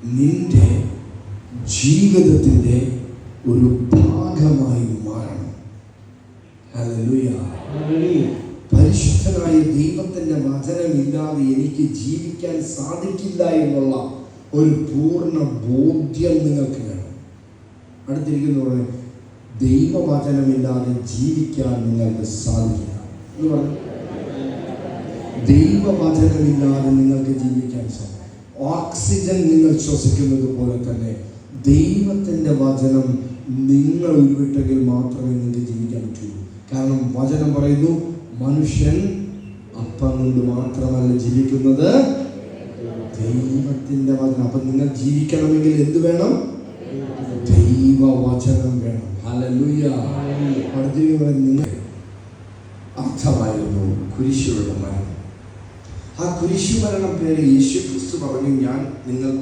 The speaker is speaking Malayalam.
നിന്റെ ജീവിതത്തിൻ്റെ ഒരു ഭാഗമായി മാറണം. ഹല്ലേലൂയ. പരിശുദ്ധനായ ദൈവത്തിൻ്റെ വചനമില്ലാതെ എനിക്ക് ജീവിക്കാൻ സാധിക്കില്ല എന്നുള്ള ഒരു പൂർണ്ണ ബോധ്യം നിങ്ങൾക്ക് വേണം. അടുത്തിരിക്കുന്നവരെ, ദൈവവചനമില്ലാതെ ജീവിക്കാൻ നിങ്ങൾക്ക് സാധിക്കില്ല എന്ന് പറഞ്ഞു. ദൈവവചനമില്ലാതെ നിങ്ങൾക്ക് ജീവിക്കാൻ സാധിക്കും. ഓക്സിജൻ നിങ്ങൾ ശ്വസിക്കുന്നത് പോലെ തന്നെ ദൈവത്തിൻ്റെ വചനം നിങ്ങൾ ഉരുവിട്ടെങ്കിൽ മാത്രമേ നിങ്ങൾക്ക് ജീവിക്കാൻ പറ്റുള്ളൂ. കാരണം വചനം പറയുന്നു, മനുഷ്യൻ അപ്പം കൊണ്ട് മാത്രമല്ല ജീവിക്കുന്നത്, ദൈവത്തിൻ്റെ വചനം. അപ്പം നിങ്ങൾ ജീവിക്കണമെങ്കിൽ എന്ത് വേണം? ദൈവവചനം വേണം. ഹല്ലേലൂയ. നിങ്ങൾ അർത്ഥമായിരുന്നു കുരിശിലുള്ള മരണം. ആ കുരിശുമരണം പേര് യേശു ക്രിസ്തു പറഞ്ഞു, ഞാൻ നിങ്ങൾക്ക്